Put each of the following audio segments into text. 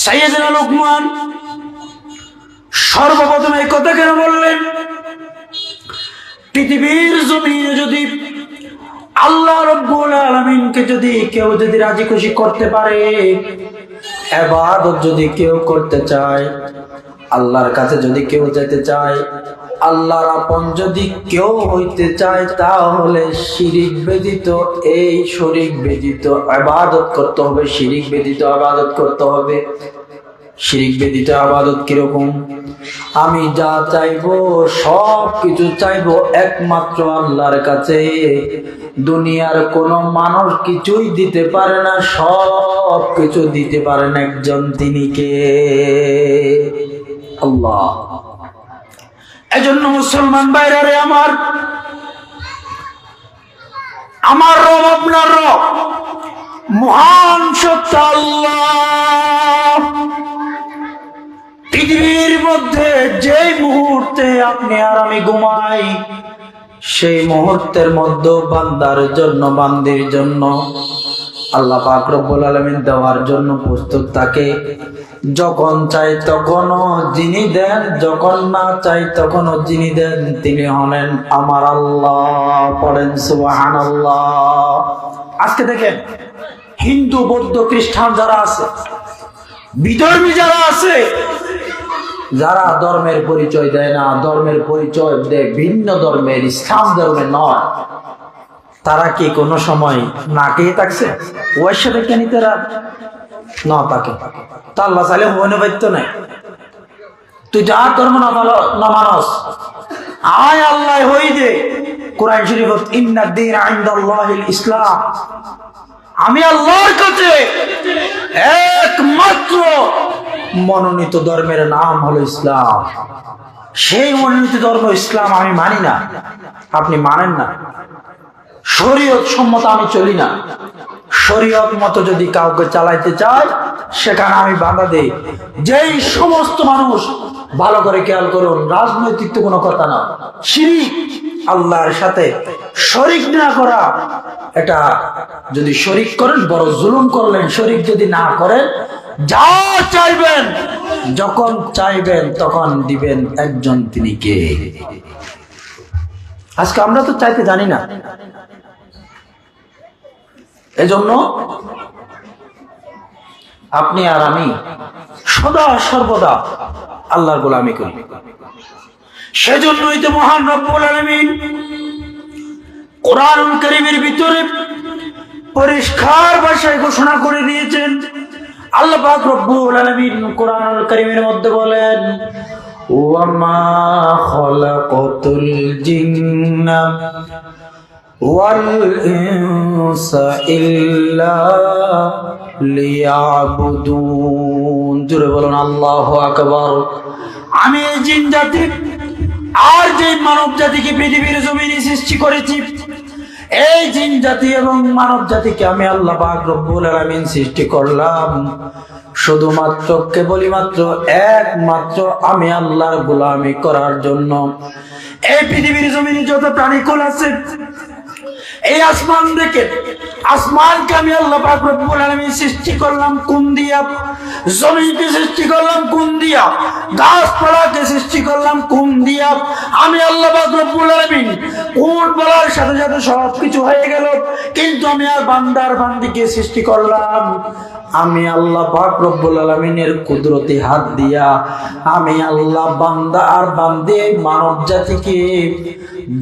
সাইয়েদনা লোকমান সর্বপ্রথম এই কথা কেন বললেন? পৃথিবীর জমিনে যদি আল্লাহ রাব্বুল আলামিনকে যদি কেউ যদি রাজি খুশি করতে পারে, ইবাদত যদি কেউ করতে চায়, আল্লাহর কাছে যদি কেউ যেতে চায়, আল্লাহর আপন যদি কেউ হইতে চায়, তাহলে শিরিক ব্যতীত এই শরীক ব্যতীত ইবাদত করতে হবে। শিরিক ব্যতীত ইবাদত করতে হবে। শিরিক ব্যতীত ইবাদত কিরকম? আমি যা চাইবো সব কিছু চাইবো একমাত্র আল্লাহর কাছে। দুনিয়ার কোনো মানুষ কিছুই দিতে পারে না, সব কিছু দিতে পারেন একজন, তিনি কে? আল্লাহ। এজন্য মুসলমান ভাইরা আমার, আমার রব আপনার রব মহান সত্য আল্লাহ। পৃথিবীর মধ্যে যেই মুহূর্তে আপনি আর আমি ঘুমাই, সেই মুহূর্তের মধ্যে বান্দার জন্য, বান্দির জন্য আল্লাহ পাক রব্বুল আলামিন দেওয়ার জন্য প্রস্তুত থাকে। যখন চাই তখনও যিনি দেন, যখন না চাই তখনও যিনি দেন, তিনি হলেন আমার আল্লাহ। পড়েন সুবহানাল্লাহ। আজকে দেখেন, হিন্দু বৌদ্ধ খ্রিস্টান যারা আছে, বিধর্মী যারা আছে, যারা ধর্মের পরিচয় দেয় না, ধর্মের পরিচয় দেয় ভিন্ন ধর্মের, ইসলাম ধর্মের নয়, তারা কি কোনো সময় না খেয়ে থাকছে? ওর সাথে কেন তারা না থাকে? তা আল্লাহ চাইলে মনোবাদ্য নাই। তুই যার ধর্ম না মানস, আয় আল্লাহ হই দে। কোরআন শরীফ ইন্নাদ দীন ইনদাল্লাহিল ইসলাম, আমি আল্লাহর কাছে একমাত্র মনোনীত ধর্মের নাম হলো ইসলাম। সেই মনোনীত ধর্ম ইসলাম আমি মানি না, আপনি মানেন না। শরীয়ত সম্মত আমি চলি না। শরীয়ত মতো যদি কাউকে চালাইতে চায়, সেখানে আমি বাধা দেই। যেই সমস্ত মানুষ, ভালো করে খেয়াল করুন, রাজনৈতিক তো কোনো কথা না, শিরিক, আল্লাহর সাথে শরিক না করা, এটা যদি শরিক করেন বড় জুলুম করলেন। শরিক যদি না করেন, যা চাইবেন যখন চাইবেন তখন দিবেন একজন, তিনি কে? আজকে আমরা তো চাইতে জানি না। এজন্য আপনি আর আমি সদা সর্বদা আল্লাহর গোলামি করি। সেজন্যই তো মহান রব্বুল আলামিন কোরআনুল কারীমের ভিতরে পরিষ্কার ভাষায় ঘোষণা করে দিয়েছেন। আল্লাহ পাক রব্বুল আলামিন কোরআনুল কারীমের মধ্যে বলেন, ওয়া মা খালাকাতুল জিন্না ওয়াল ইনসা ইল্লা লিয়াবুদুন। জোরে বলুন আল্লাহু আকবার। আমি জিন জাতি আর যে মানব জাতিকে পৃথিবীর জমিনে সৃষ্টি করেছি, এই জিন জাতি এবং মানব জাতিকে আমি আল্লাহ পাক রব্বুল আলামিন সৃষ্টি করলাম শুধুমাত্র, কেবলমাত্র, একমাত্র আমি আল্লাহর গোলামি করার জন্য। এই পৃথিবীর জমিনে যত প্রাণীকুল আছে, এই আসমান দেখে, আসমানকে আমি আল্লাহ পাক রব্বুল আলামিন সৃষ্টি করলাম কোন দিয়া? জমিনকে সৃষ্টি করলাম কোন দিয়া? গাছপালাকে সৃষ্টি করলাম কোন দিয়া? আমি আল্লাহ পাক রব্বুল আলামিন কোন বলার সাথে সাথে সবকিছু হয়ে গেল, কিন্তু আমি আর বান্দার বান্দিকে সৃষ্টি করলাম আমি আল্লাহ পাক রব্বুল আলামিনের কুদরতি হাত দিয়া। আমি আল্লাহ বান্দা আর বান্দি মানব জাতিকে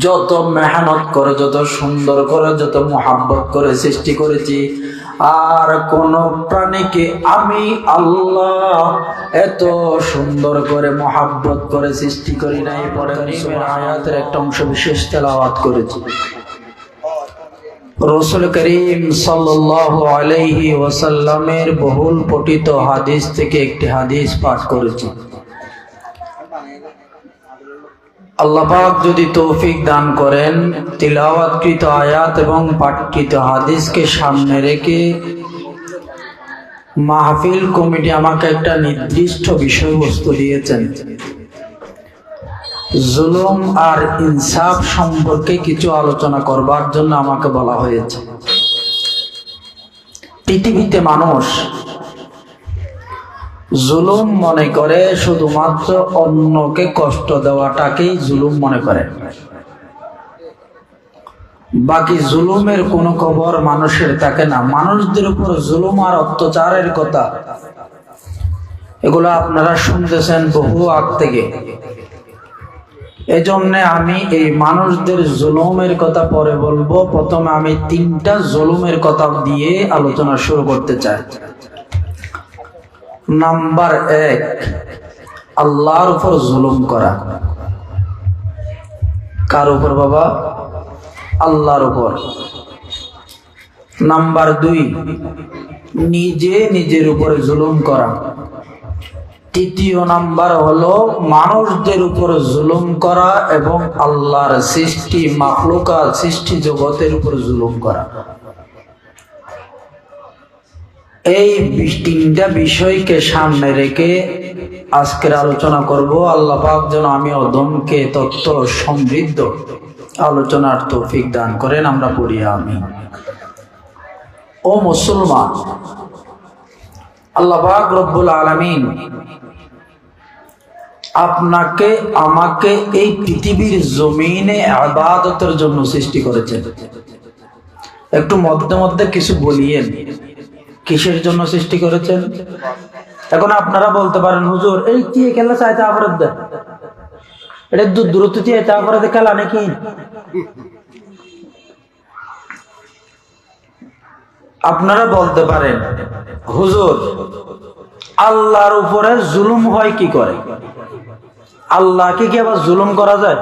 যত মেহনত করে, যত সুন্দর করে, যত মোহাব্বত করে সৃষ্টি করেছি, আর কোন প্রাণীকে আমি আল্লাহ এত সুন্দর করে মোহাব্বত করে সৃষ্টি করি নাই। পরে আয়াতের একটা অংশ বিশেষ তেলাওয়াত করেছি। রাসূল করিম সাল্লাল্লাহু আলাইহি ওয়াসাল্লামের বহুল পঠিত হাদিস থেকে একটি হাদিস পাঠ করেছি। আল্লাহ পাক যদি তৌফিক দান করেন, তিলাওয়াতকৃত আয়াত এবং পাঠকৃত হাদিসকে সামনে রেখে মাহফিল কমিটি আমাকে একটা নির্দিষ্ট বিষয়বস্তু দিয়েছেন। জুলুম আর ইনসাফ সম্পর্কে কিছু আলোচনা করবার জন্য আমাকে বলা হয়েছে। পৃথিবীতে মানুষ জুলুম মনে করে শুধুমাত্র অন্যকে কষ্ট দেওয়াটাকেই জুলুম মনে করে। বাকি জুলুমের কোনো খবর মানুষের থাকে না। মানুষদের উপর জুলুম আর অত্যাচারের কথা এগুলো আপনারা শুনতেছেন বহু আগ থেকে। এজন্য আমি এই মানুষদের জুলুমের কথা পরে বলবো। প্রথমে আমি 3টা জুলুমের কথা দিয়ে আলোচনা শুরু করতে চাই। নাম্বার 1, আল্লাহর উপর জুলুম করা। কার উপর বাবা? আল্লাহর উপর। নাম্বার 2, নিজের উপরে জুলুম করা। তৃতীয় নাম্বার হলো মানুষদের উপর জুলুম করা এবং আল্লাহর সৃষ্টি মাখলুকাত সৃষ্টি জগতের উপর জুলুম করা। এই 3টা বিষয়কে সামনে রেখে আজকের আলোচনা করব। আল্লাহ পাক যেন আমি অদমকে তথ্য সমৃদ্ধ আলোচনার তৌফিক দান করেন। আমরা পড়ি আমিন। ও মুসলমান, আল্লাহ পাক রব্বুল আলামিন আপনাকে আমাকে এই পৃথিবীর জমিনে ইবাদতের জন্য সৃষ্টি করেছেন। একটু মধ্যে মধ্যে কিছু বলিয়েন, কিসের জন্য সৃষ্টি করেছেন? এখন আপনারা বলতে পারেন, হুজুর এই কি খেলা চাইতে অপরাধ দেয়, এটা দূরত্ব চাইতে অপরাধে খেলা নাকি? আপনারা বলতে পারেন, হুজুর আল্লাহর উপরে জুলুম হয় কি করে? আল্লাহকে কি আবার জুলুম করা যায়?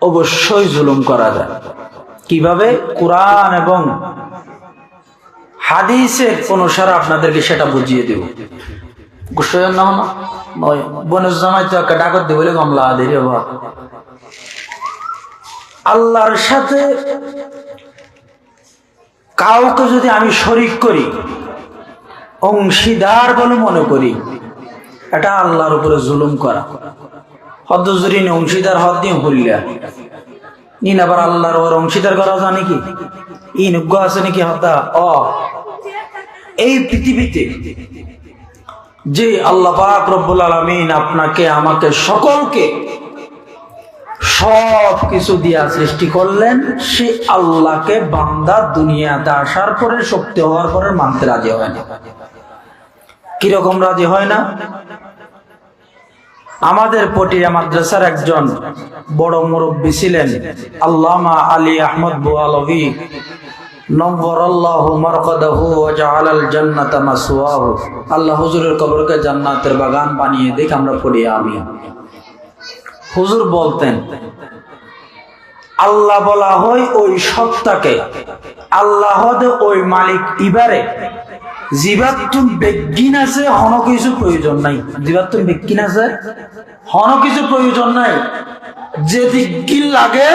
অবশ্যই জুলুম করা যায়। কিভাবে? কোরআন এবং হাদিসের অনুসারে আপনাদেরকে সেটা বুঝিয়ে দেব। গোসাইয়ের নাম না বনের জামাই তো একটা ডাকত দেব বলে কমলা দেরি হবা। আল্লাহর সাথে কাউকে যদি আমি শরীক করি, অংশীদার বলে মনে করি, এটা আল্লাহর উপরে জুলুম করা। হদ জুরি অংশীদার হদ দিয়ে ভুললা নিন। আবার আল্লাহর ওর অংশীদার করা যায় নাকি? ইনজ্ঞ আছে নাকি? হতা এই পৃথিবীতে যে আল্লাহ পাক রব্বুল আলামিন আপনাকে আমাকে সকলকে সব কিছু দিয়া সৃষ্টি করলেন, সে আল্লাহকে বান্দা দুনিয়াতে আসার পরে শক্তি হওয়ার পরে মানতে রাজি হয় না। কিরকম রাজি হয় না? আমাদের পটিয়া মাদ্রাসার একজন বড় মুরব্বী ছিলেন আল্লামা আলী আহমদ বুয়ালভী, নওয়ারাল্লাহু মারকাদাহু ওয়া জাআলাল জান্নাতা মাসওয়াহু। আল্লাহ হুজুরের কবরকে জান্নাতের বাগান বানিয়ে দেখ। আমরা পড়ি আমিন। হুজুর বলতেন, আল্লাহ বলা হয় ওই সত্তাকে, আল্লাহ ওই মালিক। ইবারে জীবাত্তুন বেগিন আছে, হন কিছু প্রয়োজন নাই। জীবাত্তুন বেগিন আছে, হন কিছু প্রয়োজন নাই। যে দিগিন লাগে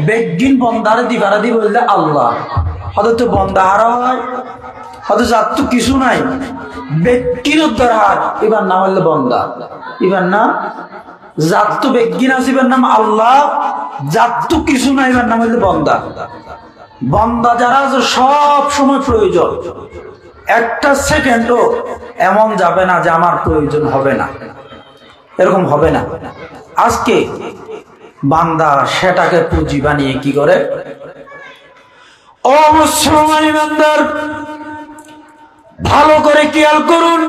বেগিন বন্দারে দিবারা দি বললে আল্লাহ। হয়তো বন্দা হারা হয়, হয়তো যার তো কিছু নাই, বেগিন উদ্ধার হার, এবার নাম হইলে বন্দা। এবার নাম যার তো বেগিন আছে, এবার নাম আল্লাহ। যার তো কিছু নাই, এবার নাম হইলে বন্দা। বন্দা যারা সব সময় প্রয়োজন, একটা সেকেন্ডও এমন যাবে না যে আমার প্রয়োজন হবে না, এরকম হবে না। আজকে বান্দা সেটাকে পুঁজি বানিয়ে কি করে? ও মুসলমান ইমানদার, ভালো করে খেয়াল করুন।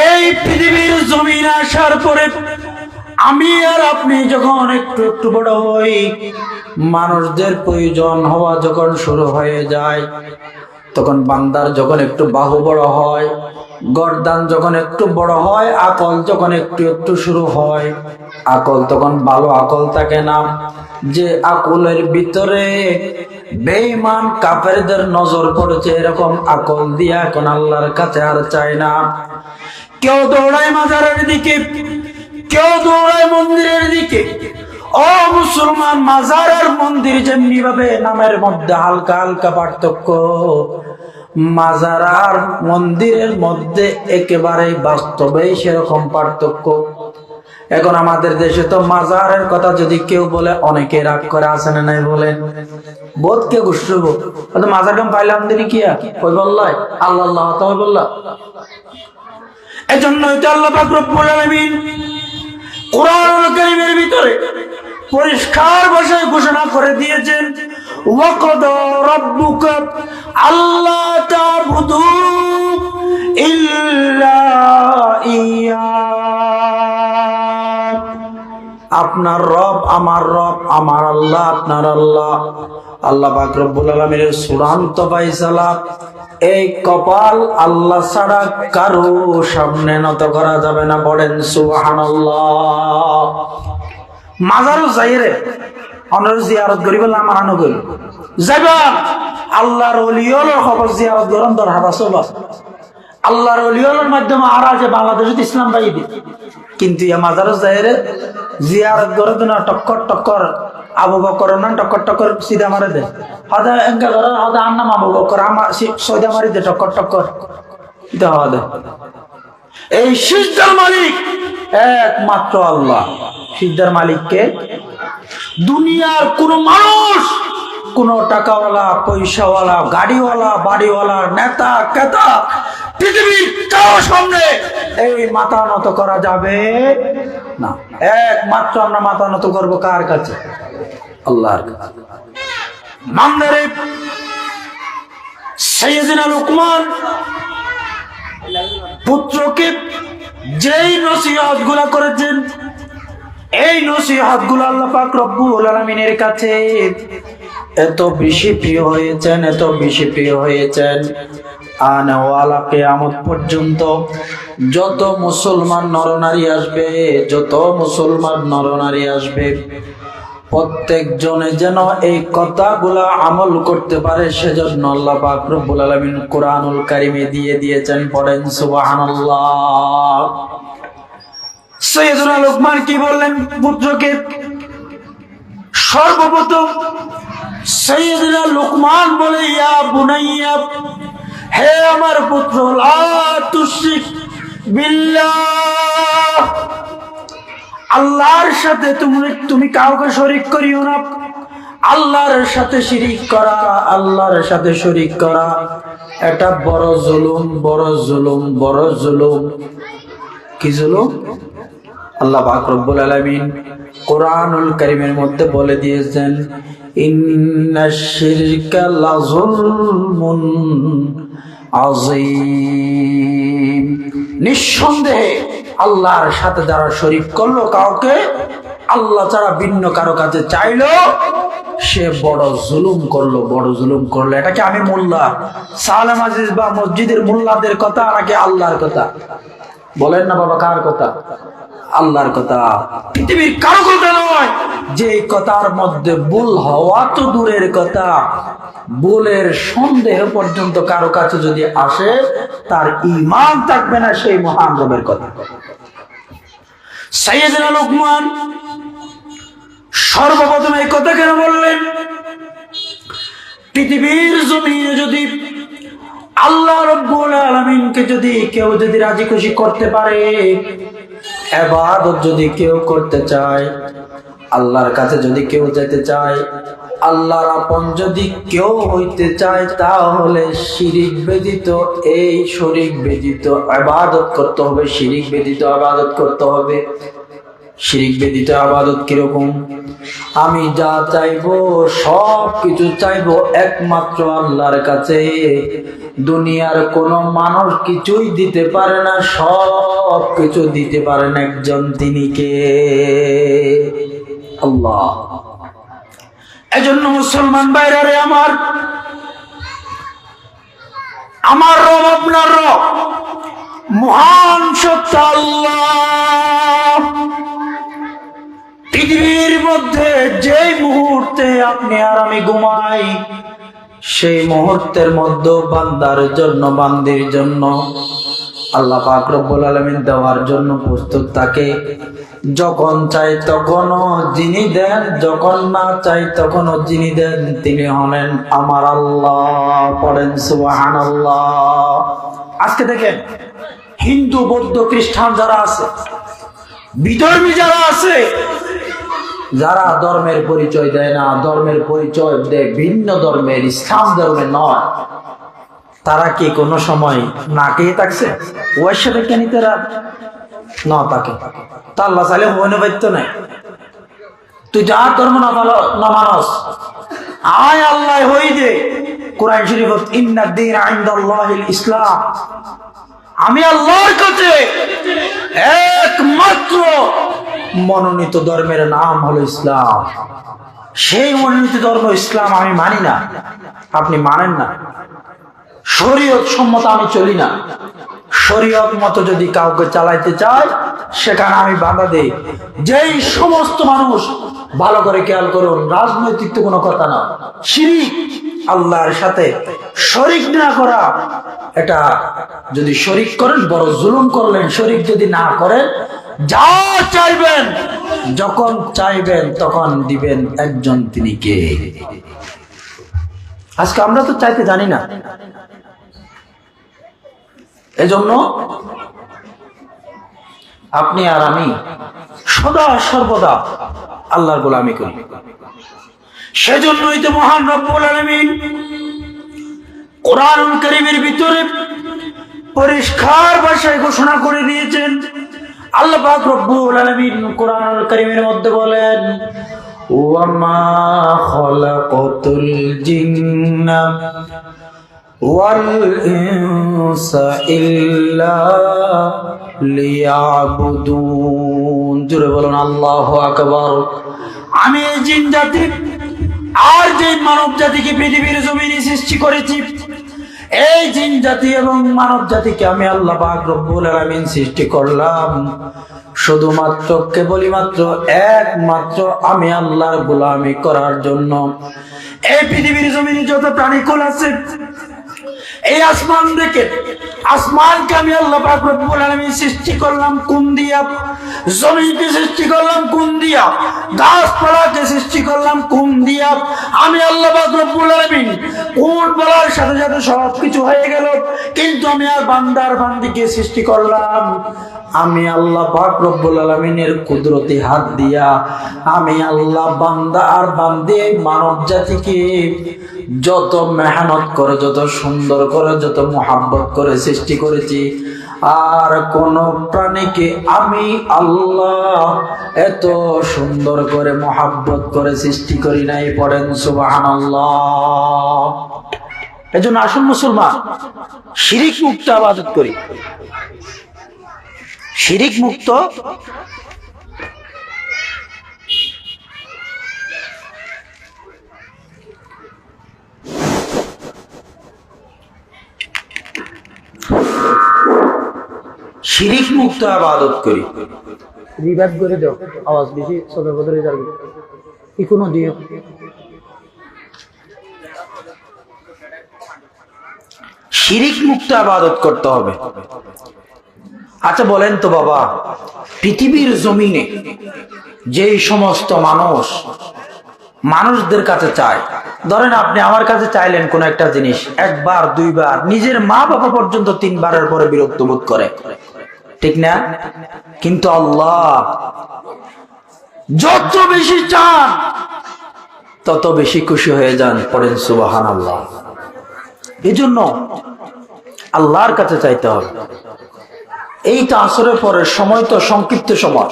এই পৃথিবীর জমিনে আসার পরে আমি আর আপনি যখন একটু একটু বড় হই, মানুষদের প্রয়োজন হওয়া যখন শুরু হয়ে যায়, তখন বান্দার যখন একটু বাহু বড় হয়, গর্দান যখন একটু বড় হয়, আকল যখন একটু একটু শুরু হয়, আকল তখন ভালো আকল থাকে না। যে আকলের ভিতরে বেঈমান কাফেরদের নজর পড়েছে, এরকম আকল দিয়া এখন আল্লাহর কাছে আর চায় না। কেউ দৌড়ায় মাজারের দিকে, কেউ দৌড়ায় মন্দিরের দিকে। ও মুসলমান, মাজার আর মন্দির যেমনি ভাবে নামের মধ্যে হালকা হালকা পার্থক্য, মাজার আর মন্দিরের মধ্যে একেবারে বাস্তবে সেরকম পার্থক্য। এখন আমাদের দেশে তো মাজারের কথা যদি কেউ বলে অনেকে রাগ করে, আসে না নাই বলেন, বোধ কে গুসব মাজার কাম পাইলাম দিনই কি ওই বললাই আল্লাহ আল্লাহ তাই বললাম। এজন্যই তো আল্লাহ পাক রব্বুল আলামিন কোরআনুল কারীমের ভিতরে পরিষ্কার ভাষায় ঘোষণা করে দিয়েছেন, ওয়াকাদা রাব্বুকা আল্লা তা'বুদু ইল্লা ইয়া, আপনার রব আমার রব, আমার আল্লাহ আপনার আল্লাহ। আল্লাহ পাক রব্বুল আলামিনের চূড়ান্ত ফয়সালা, এই কপাল আল্লাহ ছাড়া কারো সামনে নত করা যাবে না। পড়েন সুবহানাল্লাহ। মাজারও যাইরে অনর জিয়ারত করি বলে আমার আনো করি যাইবা আল্লাহর ওলিয়র খবর জিয়ারত করেন তোর হাবাসো বাস আল্লাহর ওলিয়র মাধ্যমে আর আছে বাংলাদেশে ইসলাম পাই দি, কিন্তু ইয়া মাজারও যাইরে জিয়ারত করে না টক্কর টক্কর আবু বকর না টক্কর টক্কর সিধা মারে দে, হদা এঙ্কা করে হদা আর নাম আবু বকর আমার সৈদা মারি দে টক্কর টক্কর এটা হদা। এই সিজদার মালিক একমাত্র আল্লাহ। সিজদার মালিককে দুনিয়ার কোন মানুষ, কোন টাকাওয়ালা পয়সাওয়ালা গাড়িওয়ালা বাড়িওয়ালা নেতা কেতা পৃথিবীর কারো সামনে এই মাথা নত করা যাবে না। একমাত্র আমরা মাথা নত করবো কার কাছে? আল্লাহর কাছে। মানদারে সাইয়েদনা লুকমান পুত্রকে যেই নসিহত গুলা করেছেন, এই নসিহত গুলা আল্লাহ পাক রব্বুল আলামিনের কাছে এত বেশি প্রিয় হয়েছেন, এত বেশি প্রিয় হয়েছেন, আনাওয়ালা কিয়ামত পর্যন্ত যত মুসলমান নরনারী আসবে, যত মুসলমান নরনারী আসবে, প্রত্যেক জনে যেন এই কথাগুলা আমল করতে পারে, সেজন্য আল্লাহ পাক রব্বুল আলামিন কোরআনুল কারীমে দিয়ে দিয়েছেন। পড়েন সুবহানাল্লাহ। সাইয়েদুনা লুকমান কি বললেন পুত্রকে? সর্বপ্রথম সাইয়েদুনা লুকমান বলে, ইয়া বুনাইয়া, হে আমার পুত্র, লা তুশরিক বিল্লাহ, আল্লাহর সাথে তুমি কাউকে শরীক করিও না। আল্লাহর সাথে শিরিক করা, আল্লাহর সাথে শরীক করা এটা বড় জুলুম, বড় জুলুম, বড় জুলুম। কি জুলুম? আল্লাহ পাক রব্বুল আলামিন কোরআনুল কারীমের মধ্যে বলে দিয়েছেন, ইন্নাশ শিরকা লাযুলমুন আযীম, নিঃসন্দেহে আল্লাহর সাথে যারা শরীক করলো কাউকে, আল্লাহ ছাড়া ভিন্ন কারো কাছে চাইলো, সে বড় জুলুম করলো, বড় জুলুম করলো। এটা কি আমি মোল্লা সালেম আজিজ বা মসজিদের মোল্লাদের কথা নাকি আল্লাহর কথা? বলেন না বাবা, কার কথা? আল্লাহর কথা, পৃথিবীর কারো কথা নয়। যে কথার মধ্যে ভুল হওয়া তো দূরের কথা, ভুলের সন্দেহ পর্যন্ত কারো কাছে যদি আসে, তার ঈমান থাকবে না সেই মহান রবের কথা। সাইয়েদনা লুকমান সর্বপ্রথম এই কথা কেন বললেন? পৃথিবীর জমিনে যদি আল্লাহ রব্বুল আলামিনকে যদি কেউ যদি রাজি খুশি করতে পারে, ইবাদত যদি কেউ করতে চায়, আল্লাহর কাছে যদি কেউ যেতে চায়, আল্লাহর আপন যদি কেউ হইতে চায়, তাহলে শিরিক ব্যতীত, এই শরীক ব্যতীত ইবাদত করতে হবে, শিরিক ব্যতীত ইবাদত করতে হবে। শিরিক ব্যতীত ইবাদত কিরকম? আমি যা চাইবো সব কিছু চাইবো একমাত্র আল্লাহর কাছে। দুনিয়ার কোন মানুষ কিছুই দিতে পারে না, সব কিছু দিতে পারেন একজন, তিনি কে? আল্লাহ। এজন্য মুসলমান ভাইরা আমার, আমার রব আপনার রব, মহান সত্য আল্লাহ। পৃথিবীর মধ্যে যেই মুহূর্তে আপনি আর আমি ঘুমাই, সেই মুহূর্তের মধ্যে বান্দার জন্য, বান্দির জন্য আল্লাহ পাক রব্বুল আলামিন দেওয়ার জন্য প্রস্তুত থাকে। যখন চাই তখনও যিনি দেন, যখন না চাই তখনও যিনি দেন, তিনি হলেন আমার আল্লাহ। পড়েন সুবহানাল্লাহ। আজকে দেখেন হিন্দু বৌদ্ধ খ্রিস্টান যারা আছে, বিধর্মী যারা আছে, যারা ধর্মের পরিচয় দেয় না, ধর্মের পরিচয় দেয় ভিন্ন ধর্মের, ইসলাম ধর্মের নয়, তারা কি কোনো সময় না খেয়ে থাকছে? ওর সাথে কেন তারা না থাকে? তা আল্লাহ চাইলে মনে পাইত নাই। তুই যার ধর্ম না মানস, আয় আল্লাহ হই দে। কোরআন শরীফ ইন্নাদ দীন ইনদাল্লাহিল ইসলাম, আমি আল্লাহর কাছে একমাত্র মনোনীত ধর্মের নাম হলো ইসলাম। সেই মনোনীত ধর্ম ইসলাম আমি মানি না, আপনি মানেন না। শরীয়ত সম্মত আমি চলি না। শরীয়ত মতো যদি কাউকে চালাইতে চায়, সেখানে আমি বাধা দেই। যেই সমস্ত মানুষ, ভালো করে খেয়াল করুন, রাজনৈতিক তো কোনো কথা না, শিরিক, আল্লাহর সাথে শরিক না করা, এটা যদি শরিক করেন বড় জুলুম করলেন। শরিক যদি না করেন, যা চাইবেন, যখন চাইবেন তখন দিবেন, একজন তিনি কে? আজকে আমরা তো চাইতে জানি না। এজন্য আপনি আর আমি সদা সর্বদা আল্লাহর গোলামি করি। সেজন্যই তো মহান রব্বুল আলামিন কোরআনুল কারীমের ভিতরে পরিষ্কার ভাষায় ঘোষণা করে দিয়েছেন। আল্লাহ পাক রব্বুল আলামিন কোরআনুল কারীমের মধ্যে বলেন, ওয়া মা খালাকাতুল জিন্না ওয়াল ইনসা ইল্লা লিয়াবুদুন। জোরে বলুন আল্লাহু আকবার। আমি জিন জাতি আর যে মানব জাতিকে পৃথিবীর জমিনে সৃষ্টি করেছি, এই জিন জাতি এবং মানব জাতিকে আমি আল্লাহ পাক রব্বুল আলামিন সৃষ্টি করলাম শুধুমাত্র কেবলমাত্র একমাত্র আমি আল্লাহর গোলামি করার জন্য। এই পৃথিবীর জমিনে যত প্রাণীকুল আছে, এই আসমান দেখে, আসমানকে আমি আল্লাহ পাক রব্বুল আলামিন সৃষ্টি করলাম কোন দিয়া? জমিনকে সৃষ্টি করলাম কোন দিয়া? গাছপালাকে সৃষ্টি করলাম কোন দিয়া? আমি আল্লাহ পাক রব্বুল আলামিন কোন বলার সাথে সাথে সবকিছু হয়ে গেল, কিন্তু আমি আর বান্দার বান্দিকে সৃষ্টি করলাম আমি আল্লাহ পাক রব্বুল আলামিনের কুদরতি হাত দিয়া। আমি আল্লাহ বান্দা আর বান্দি মানব জাতিকে যত মেহনত করে, যত সুন্দর করে, যত মোহাব্বত করে সৃষ্টি করেছি, আর কোন প্রাণীকে আমি আল্লাহ এত সুন্দর করে মোহাব্বত করে সৃষ্টি করি নাই। পড়েন সুবহানাল্লাহ। এজন্য আসুন মুসলমান, শিরিক মুক্ত ইবাদত করি। শিরিক মুক্ত শিরিক মুক্ত ইবাদত করি। রিবাদ করে দাও, আওয়াজ বেশি সদর বদলে যাবে, ইকোনো দিও। শিরিক মুক্ত ইবাদত করতে হবে। আচ্ছা বলেন তো বাবা, পৃথিবীর জমিনে যেই সমস্ত মানুষদের কাছে চায়, ধরেন আপনি আমার কাছে চাইলেন কোন একটা জিনিস, একবার দুইবার, নিজের মা বাবা পর্যন্ত তিনবারের পরে বিরক্ত বোধ করে, ঠিক না? কিন্তু আল্লাহ যত বেশি চান তত বেশি খুশি হয়ে যান। পড়েন সুবহানাল্লাহ। এজন্য আল্লাহর কাছে চাইতে হবে। এই তো আসরের পরের সময়, তো সংক্ষিপ্ত সময়।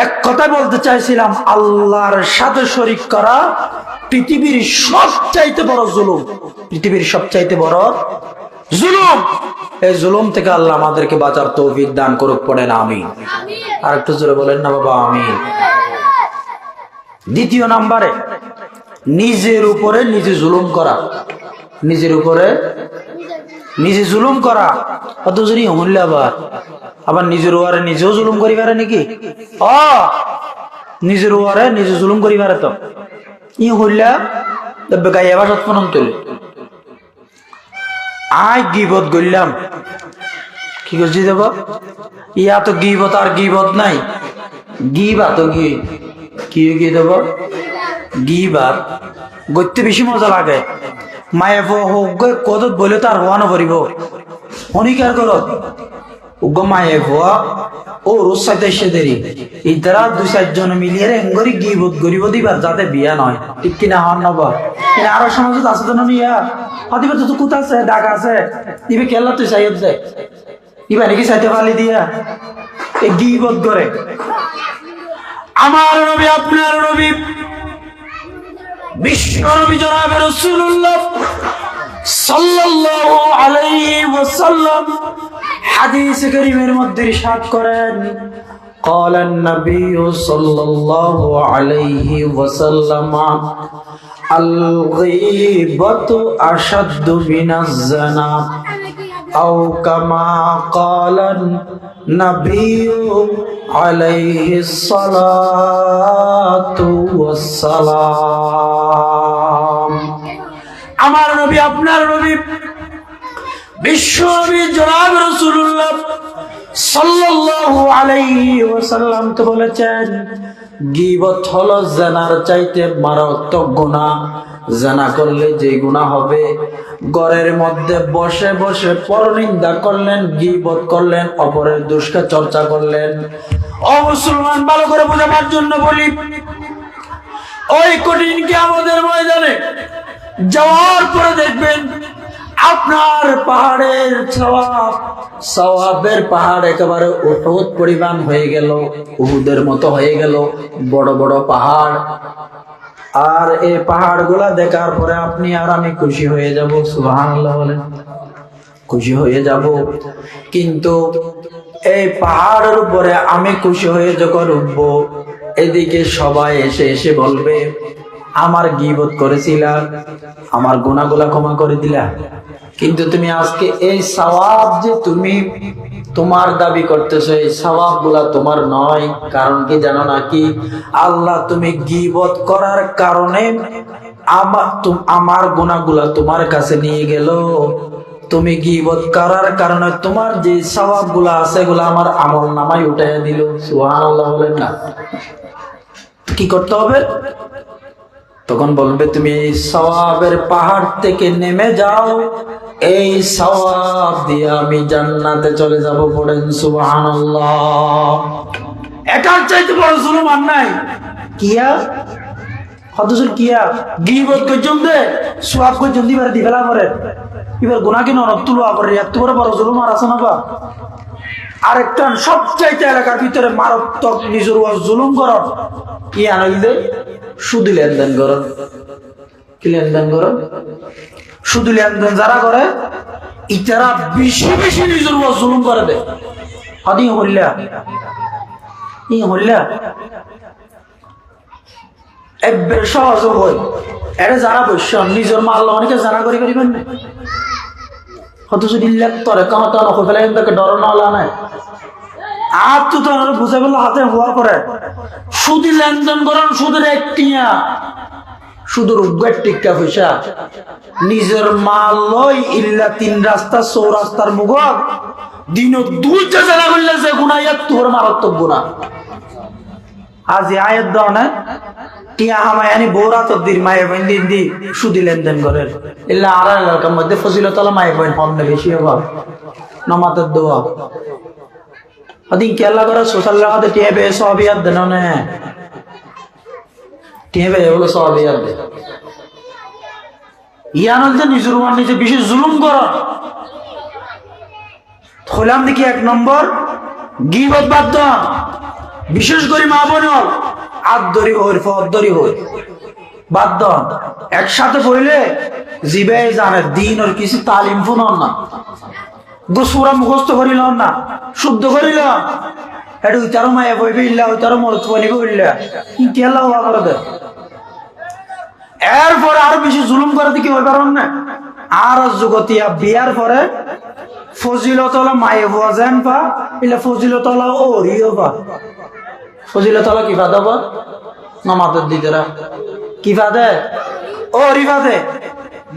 এক কথা বলতে চাইছিলাম, আল্লাহর সাথে শরীক করা পৃথিবীর সবচাইতে বড় জুলুম, পৃথিবীর সবচাইতে বড় জুলুম। এই জুলুম থেকে আল্লাহ আমাদেরকে বাঁচার তৌফিক দান করুক। পড়েন আমিন। আর একটু জোরে বলেন না বাবা, আমিন। দ্বিতীয় নাম্বারে, নিজের উপরে নিজে জুলুম করা। নিজের উপরে নিজে জুলুম করা কত জোরই হমলে, আবার নিজের ওয়ারে নিজেও জুলুম করি পারে নাকি? নিজের ওয়ারে নিজে জুলুম করি পারে তো ই হইলা তবে গাই আবার সৎপনম তোলে। আয় গিবত গইলাম, কি করছি দেব? ইয়া তো গিবত আর গিবত নাই, গিবা তো কি দেব? গিবাত গইতে বেশি মজা লাগে। মায়ে হোক কত বলে তো আর হওয়ানো পড়িব, অনিকার করত উগমায়ে ভুয়া ও রুসাতে এসে দেরি ইতারা 2-4 জন মিলিয়ে এঙ্গরি গিবত গরিব দিবার যাতে বিয়া নয় ঠিক কিনা হন নবা কিনা আরো সমাজত আছে তো নিয়া হদিবে তো কুত আছে ডাক আছে দিবে কেলা তুই চাইত দে ইবা নাকি চাইতে পারলি দিয়া এই গিবত করে আমার নবী আপনার নবী বিশ্ব নবী জনাব রাসূলুল্লাহ সাল্লাল্লাহু আলাইহি ওয়াসাল্লাম হাদিস কারীমের মধ্যে ইরশাদ করেন قال النبي صلى الله عليه وسلم الغيبة أشد من الزنا أو كما قال النبي عليه الصلاة والسلام আমার নবী আপনার নবী বিশ্ব নবী জনাব রাসূলুল্লাহ সাল্লাল্লাহু আলাইহি ওয়াসাল্লাম তো বলেছেন গীবত হলো জিনার চাইতে মারাত্মক গুনাহ জিনা করলে যে গুনাহ হবে ঘরের মধ্যে বসে বসে পরনিন্দা করলেন গীবত করলেন অপরের দুষ্কা চর্চা করলেন ও মুসলমান ভালো করে বোঝার জন্য বলি ওই কঠিন কিয়ামতের ময়দানে যাওয়ার পরে দেখবেন আপনার পাহাড়ের সওয়াবের পাহাড় একেবারে উহুদ পরিমাণ হয়ে গেল উহুদের মতো হয়ে গেল বড় বড় পাহাড় আর এই পাহাড়গুলা দেখার পরে আপনি আর আমি খুশি হয়ে যাব সুবহানাল্লাহ বলেন খুশি হয়ে যাব কিন্তু এই পাহাড়ের উপরে আমি খুশি হয়ে যখন উঠবো এদিকে সবাই এসে এসে বলবে আমার গীবত করেছিলা আমার গুনাহগুলা ক্ষমা করে দিলা কিন্তু তুমি আজকে এই সওয়াব যে তুমি তোমার দাবি করতেছো এই সওয়াবগুলা তোমার নয় কারণ কি জানো নাকি আল্লাহ তুমি গীবত করার কারণে আমার গুনাহগুলা তোমার কাছে নিয়ে গেল তুমি গীবত করার কারণে তোমার যে সওয়াবগুলা আছে এগুলা আমার আমলনামায় উঠাইয়া দিল সুবহানাল্লাহ বলেন না কি করতে হবে তখন বলবে তুমি এই সওয়াবের পাহাড় থেকে নেমে যাও এই সওয়াব দিয়ে আমি জান্নাতে চলে যাব পড়েন সুবহানাল্লাহ এটার চাইতে বড় জুলুম আর নাই কিয়া হদসুল কিয়া গীবত কইছম দে সওয়াব কইছম দিবার দিবেলা করে এবার গুনাহ কি নরক তুলবা করে এত বড় জুলুম আর আছে না বা আরেকটা সবচাইতে এলাকার ভিতরে মারাত্মক নিজের জুলুম করো কি আনল দে শুধু লেনদেন করো কি লেনদেন করো শুধু লেনদেন যারা করে ইতারা বেশি বেশি নিজের জুলুম করে দে হদি হল্লা ই হল্লা এবার সহজ হয় এটা যারা বসে নিজের মাল অনেকে জানা করি পারিবেন না হত যদি তোরে কামতা নখ ফেলে এটাকে ডর না নাই আর তো তোর বুঝে বললো হাতে হওয়ার পরে শুধু লেনদেন করেন সুদের একটিয়া সুদের উগ্র টিকা পয়সা নিজের মাল লই ইল্লা 3 রাস্তা 4 রাস্তার মুখ দিন 2 জানা করলে যে গুনাহ তোর মারাত্মক গুনাহ আজ আয়াত দাও না টিয়া হামায়ানি বোরা তো দির মায়ে বন্দিন দি সুদি লেনদেন করেন ইল্লা আর এলাকার মধ্যে ফজিলত আলা মায়ে বন হন বেশি হবে নামাজের দোয়া আদিন কি আল্লাহ করে সোশ্যাল লাগাতে টিয়া বে সবিয়াত দেন না টিয়া বে এগুলো সবিয়াত দে ইয়ানল যে নিজের মান নিজে বেশি জুলুম কর খোলাম দেখি 1 নম্বর গীবত বাদ দাও বিশেষ করে মা বোনর আদরি হই ফদরি হই বাদ দাও একসাথে কইলে জিবে জানে দিন আর কিছু তালিম ফুনন না গোসুরা মুখস্থ করিল না শুদ্ধ করিল এটু তারও মায়া বইবে ইল্লা ওই তারও মরত বলিবে ইল্লা কি আল্লাহ ওয়া করে দে এরপর আর বেশি জুলুম করে দিকে হই পারন না আর জগতিয়া বিয়ার পরে ফজিলত হলো মায়ে হওয়া যান পা ইল্লা ফজিলত হলো ওরিও পা ফজিলত হলো কি ফাদা পা নামাজের দিকেরা কি ফাদে ওরি ফাদে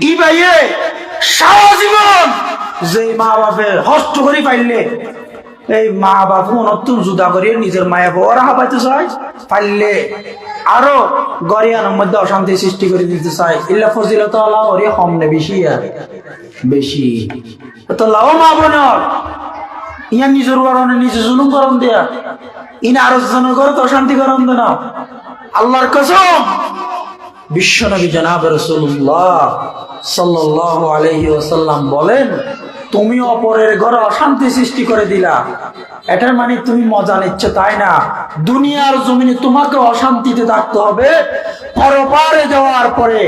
ই ভাইয়ে সারা জীবন যে মা বাপের হস্ত করি পাইলে এই মা বাপ নতুন জুদা করিয়ে নিজের মায়া বড় হাবাইতে চাই পাইলে আরো গরিয়ানোর মধ্যে অশান্তি সৃষ্টি করে দিতে চাই ইল্লা ফজিলত আল্লাহ ওরে কম নে বেশি আর বেশি তো লাও মা বোনর ইয়া নিজের কারণে নিজে জুলুম করন দেয়া ইনা আরো জনের ঘরে তো অশান্তি করন দে না। আল্লাহর কসম, বিশ্বনবী জনাব রাসূলুল্লাহ সাল্লাল্লাহু আলাইহি ওয়াসাল্লাম বলেন, তুমি অপরের ঘরে অশান্তি সৃষ্টি করে দিলা, এটার মানে তুমি মজা নিচ্ছ তাই না? দুনিয়ার জমিনে তোমাকে অশান্তিতে থাকতে হবে, পরপারে যাওয়ার পরে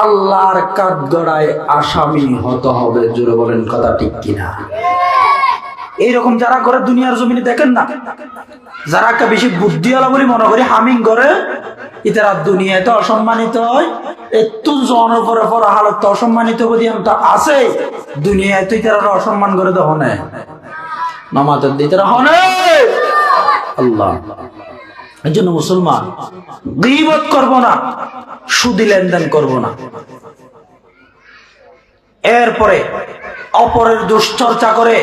আল্লাহর কাঠগড়ায় আসামি হতে হবে। জোরে বলেন কথা ঠিক কিনা? এইরকম যারা করে দুনিয়ার জমিনে দেখেন না, যারা বেশি বুদ্ধিওয়ালা বলে মনে করি হামিং করে, ইতারা দুনিয়াতে অসম্মানিত হয়। একটু জনের পরে পর হালত অসম্মানিত আছে, দুনিয়ায় তো ইতারা অসম্মান করে দেওয়া নেই, নামাজের দিতে হনে আল্লাহ। এই জন্য মুসলমান গীবত করব না, সুদি লেনদেন করব না, এরপরে অপরের দুশ্চর্চা করে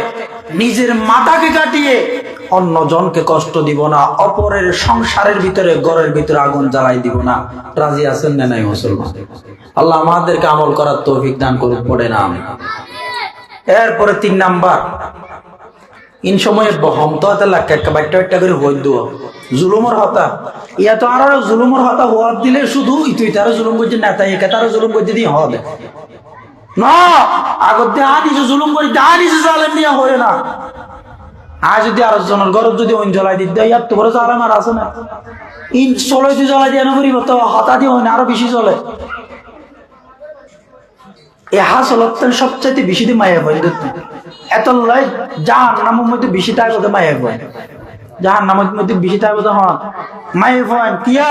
নিজের মাথাকে কাটিয়ে অন্য জনকে কষ্ট দিব না, অপরের সংসারের ভিতরে ঘরের ভিতরে আগুন জ্বালাই দিব না। রাজি আছেন না নাই মুসলমান? আল্লাহ আমাদেরকে আমল করার তৌফিক দান করুন, পড়ে না আমি। এরপরে 3 নাম্বার, ইন সময়ে বহম তো একটা বাচ্চা করে হই দেওয়া জুলুমর হতা, ইয়া তো আর জুলুমর হতা হওয়ার দিলে শুধু তুই তারা জুলুম করছে না, তাই একে তারা জুলুম করতে দিয়ে হবে না। আগত দিয়ে আনিছে জুলুম করে আনিছে জালেম নিয়ে হয়ে না। আজ যদি আরো জনের ঘর যদি অন্য জ্বলাই দিতে ইয়ার তো করে জালেম আর আছে না, ইন চলে যদি জ্বলাই দিয়ে না করিব তো হতা দিয়ে হয় না, আরো বেশি চলে। সবচাইতে বেশি দিয়ে মায়া হয় এত লাই জাহান্নামের মধ্যে বেশি তাই বোধ মায়া হয়, জাহান্নামের মধ্যে বেশি তাই বোধ হন মায়া হয় কিয়া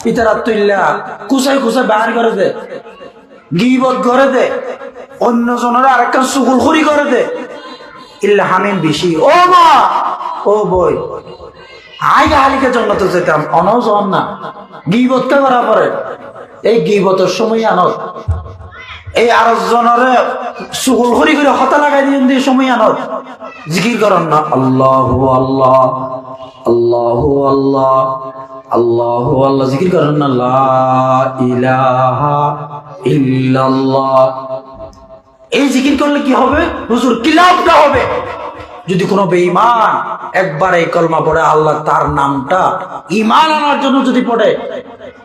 পিতারা তুইলা কুচাই কুচাই বাহার করে দে, গীবত করে দে, অন্য জনের আরেকটা চুগুলখুরি করে দে, ইল্লা হামিম বেশি। ও মা ও বই আই গালিকে জন্য তো যেতাম অনজন না, গীবতটা করা পরে এই গীবতের সময় আনত এই আরো জনরে সুগুল হরি করে হতা লাগাই দিয়ে সময় আনত জিকির করেন না, আল্লাহ আল্লাহ আল্লাহ আল্লাহ আল্লাহ আল্লাহ জিকির করেন না, লা ইলাহা ইল্লাল্লাহ। এই জিকির করলে কি হবে হুজুর? কি লাভটা হবে? যদি কোনো বেঈমান একবার এই কলমা পড়ে, আল্লাহ তার নামটা ঈমান আনার জন্য যদি পড়ে,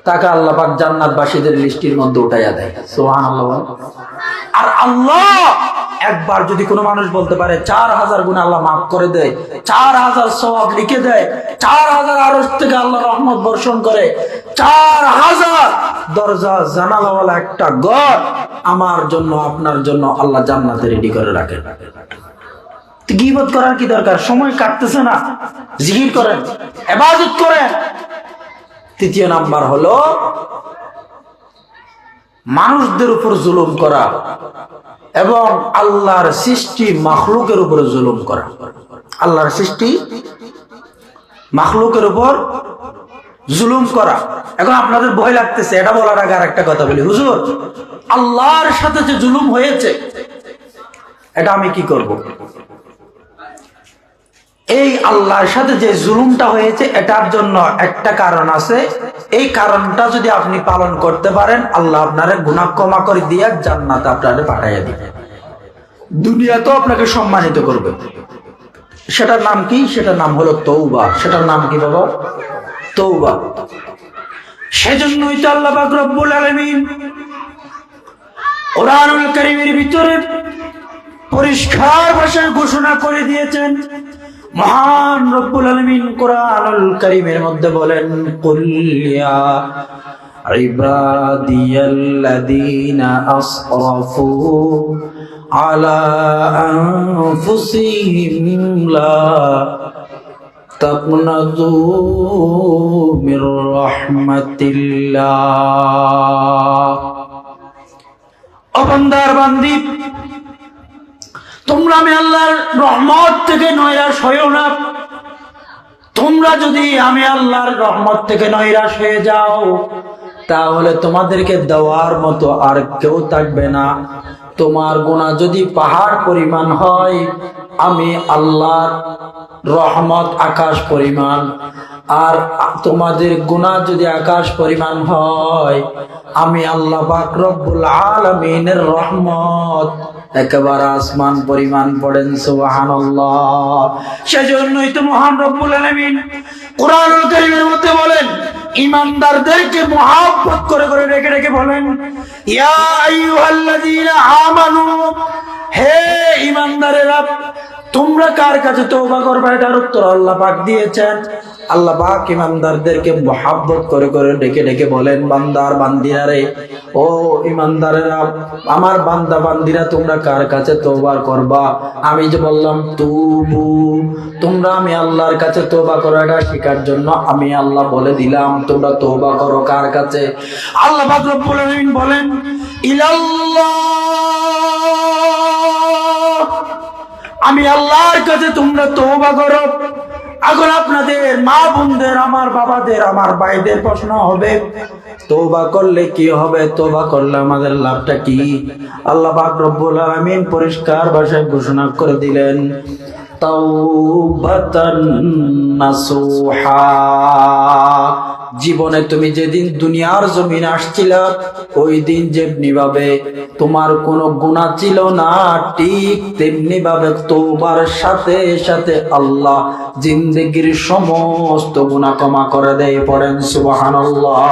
তাকে আল্লাহ পাক জান্নাতবাসীদের লিস্টের মধ্যে উঠাইয়া দেয়। সুবহানাল্লাহ। আর আল্লাহ একবার যদি কোনো মানুষ বলতে পারে 4000 গুণ আল্লাহ মাফ করে দেয়, 4000 সওয়াব লিখে দেয়, 4000 আরশ থেকে আল্লাহ রহমত বর্ষণ করে, 4000 দরজা জানালাওয়ালা একটা ঘর আমার জন্য আপনার জন্য আল্লাহ জান্নাতে রেডি করে রাখে। গীবত করার কি দরকার? সময় কাটতেছে না, জিকির করেন, ইবাদত করেন। 3 নাম্বার হলো মানুষদের উপর জুলুম করা এবং আল্লাহর সৃষ্টি মাখলুকের উপর জুলুম করা। আল্লাহর সৃষ্টি মাখলুকের উপর জুলুম করা। এখন আপনাদের ভয় লাগতেছে, এটা বলার আগে আর একটা কথা বলি, হুজুর আল্লাহর সাথে যে জুলুম হয়েছে এটা আমি কি করব? এই আল্লাহর সাথে যে জুলুমটা হয়েছে এটার জন্য একটা কারণ আছে, এই কারণটা যদি আপনি পালন করতে পারেন আল্লাহ আপনারে গুনাহ ক্ষমা করে দিয়ে জান্নাতে আপনারে পাঠাইয়া দিবে, দুনিয়াতেও আপনাকে সম্মানিত করবে। সেটার নাম কি? সেটার নাম হলো তওবা। সেটার নাম কি বাবা? তওবা। সেজন্যই তো আল্লাহ পাক রব্বুল আলামিন কোরআনুল কারীমের ভিতরে পরিষ্কার ভাষায় ঘোষণা করে দিয়েছেন। মহান রব্বুল আলামিন কোরআনুল কারীমের মধ্যে বলেন, কুল ইয়া ইবাদিয়াল্লাযীনা আসরাফু আলা আনফুসিহিম লা তাকনাতু মির রাহমাতিল্লাহ। ও বান্দার বান্দি, তোমরা আমি আল্লাহর রহমত থেকে নৈরাশ হইও না। তোমরা যদি আমি আল্লাহর রহমত থেকে নৈরাশ হয়ে যাও তাহলে তোমাদেরকে দেওয়ার মতো আর কেউ থাকবে না। তোমার গুনাহ যদি পাহাড় পরিমাণ হয়, আমি আল্লাহর রহমত আকাশ পরিমাণ, আর তোমাদের গুনাহ যদি আকাশ পরিমাণ হয়, আমি আল্লাহ পাক রব্বুল আলামিনের রহমত একেবারে আসমান পরিমাণ। পড়েন সুবহানাল্লাহ। সেজন্যই তো মহান রব্বুল আলামিন কোরআনুল কারীমের মধ্যে বলেন, ঈমানদারদেরকে মুহাব্বত করে করে রেখে রেখে বলেন, ইয়া আইয়ুহাল্লাযীনা আমানু, হে ঈমানদারেরা, তোমরা কার কাছে তওবা করবে? এটার উত্তর আল্লাহ পাক দিয়েছেন। আল্লাহ পাক ঈমানদারদেরকে মুহাব্বত করে করে ডেকে ডেকে বলেন, বান্দার বান্দিরা রে, ও ঈমানদারেরা, আমার বান্দা বান্দিরা, তোমরা কার কাছে তওবা করবা? আমি যে বললাম তুবু, তোমরা আমি আল্লাহর কাছে তওবা করো, এটা শেখার জন্য আমি আল্লাহ বলে দিলাম তোমরা তওবা করো কার কাছে? আল্লাহ পাক রব্বুল আলামিন বলেন, ইলাল্লাহ, আমি আল্লাহর কাছে তোমরা তওবা করো। এখন আপনাদের মা বোনদের, আমার বাবাদের, আমার ভাইদের প্রশ্ন হবে, তওবা করলে কি হবে? তওবা করলে আমাদের লাভটা কি? আল্লাহ পাক রব্বুল আলামিন পরিষ্কার ভাষায় ঘোষণা করে দিলেন, তাওবাতান নাসুহা। জীবনে তুমি যেদিন দুনিয়ার জমিনে আসছিলা, ওই দিন যেমনি ভাবে তোমার কোনো গুনাহ ছিল না, ঠিক তেমনি ভাবে তওবার সাথে সাথে আল্লাহ জিন্দেগির সমস্ত গুনাহ ক্ষমা করে দেয়। পড়েন সুবহানাল্লাহ।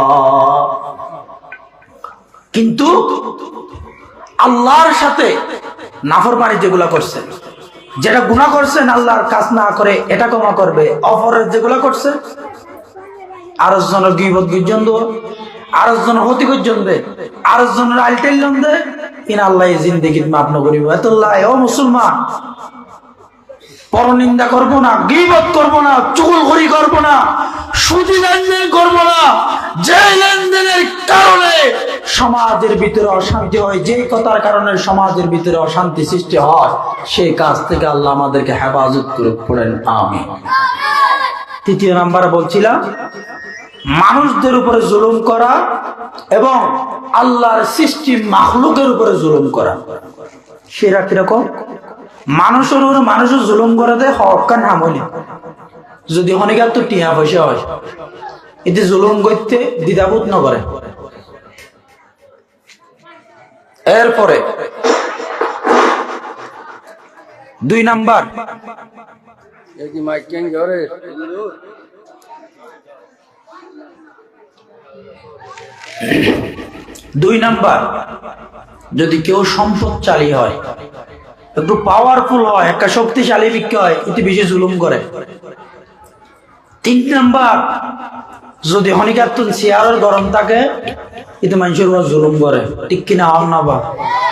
কিন্তু আল্লাহর সাথে নাফরমানি যেগুলা করছে, যেটা গুনাহ করছেন আল্লাহর কাজ না করে, এটা ক্ষমা করবে। অপরের যেগুলা করছে, আরেকজনের গীবত গুজন দো, আরেকজনের ক্ষতি গুজন দে, আরেকজনের আলটেলন দে, ইন আল্লাহ জিন্দেগি মাফ না করিব। এতল্লাহ ও মুসলমান, পরনিন্দা করব না, গীবত করব না, চুগলখড়ি করব না, সুদি লেনদেন করব না। যে লেনদেনের কারণে সমাজের ভিতরে অশান্তি হয়, যে কথার কারণে সমাজের ভিতরে অশান্তি সৃষ্টি হয়, সেই কাজ থেকে আল্লাহ আমাদেরকে হেফাজত করে। পড়েন আমিন। তৃতীয় নাম্বারে বলছিলাম, মানুষদের উপরে জুলুম করা এবং আল্লাহর সৃষ্টি মাখলুকের উপরে জুলুম করা। সেটা কিরকম? মানুষের উপরে মানুষের জুলুম করে দেয় হকান হামলি, যদি অনেকের তো টিয়া পয়সা হয়, এতে জুলুম করতে দ্বিধাবোধ না করে। এরপরে 2 নাম্বার, যদি কেউ সম্পদশালী হয়, একটু পাওয়ারফুল হয়, একটা শক্তিশালী ব্যক্তি হয়, এতে বেশি জুলুম করে। 3 নাম্বার, যদি হনিকার চেয়ারের গরম থাকে, এতে মানুষের উপর জুলুম করে। ঠিক কিনা? হন না বা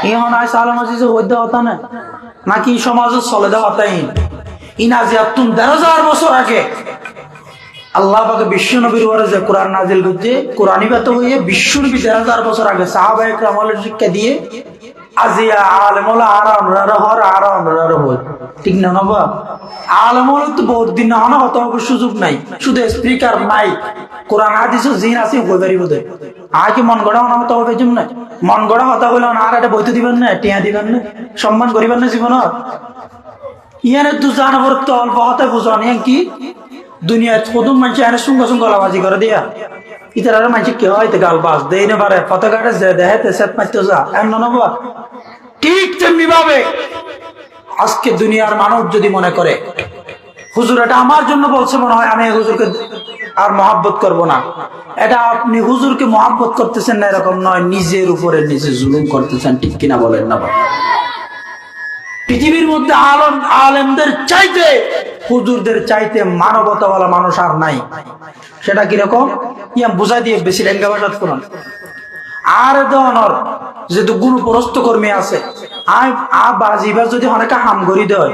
ইহন আয় সালাম আজিজে হইতে হতা না, নাকি সমাজের চলে দেওয়া হতাই ইনাজিয়াতুন ১৩,০০০ বছর আগে আল্লাহ পাকে বিশ্ব নবীর উপরে যে কোরআন নাজিল করছে, কোরআনিবাত হয়ে বিশ্ব নবী ১৩,০০০ বছর আগে সাহাবায়ে কেরামের শিক্ষা দিয়ে আজিয়া আলেমলা আর আমরা হর আর আমরা হই। ঠিক না নবা? আলেমল তো বহুত দিন না হনা হত সুযোগ নাই, শুধু স্পিকার মাইক কোরআন হাদিস জিন আছে কই পারিব দে। আর কি মন গড়া হনা হত হবে জুম না, মন গড়া হতা হইল না, আর এটা বইতে দিবেন না, টিয়া দিবেন না, সম্মান করিবেন না জীবনত। ইয়ারে দু জানাবর তো অল্প হতে বুঝান কি দুনিয়ায় প্রথম মানুষ এনে সুঙ্গ সুঙ্গ লাবাজি করে দিয়া ইতার মানুষ কি হয় গাল বাস দেই না পারে পতাকাটা যে দেখাতে সেট মারতে যা এমন নবা। ঠিক তেমনি ভাবে আজকে দুনিয়ার মানুষ যদি মনে করে হুজুর এটা আমার জন্য বলছে, মনে হয় আমি হুজুরকে আর মহাব্বত করব না, এটা আপনি হুজুরকে মহাব্বত করতেছেন না, এরকম নয়, নিজের উপরে নিজে জুলুম করতেছেন। ঠিক কিনা বলেন না? পৃথিবীর মধ্যে আলেমদের চাইতে, হুজুরদের চাইতে মানবতাওয়ালা মানুষ আর নাই। সেটা কিরকম ইয়া বুঝাই দিয়ে বেশি লেঙ্গা ভাষা শুনুন। আর ধরনের যেহেতু গুরুপরস্ত কর্মী আছে, এবার যদি অনেকে হাম করি দেয়,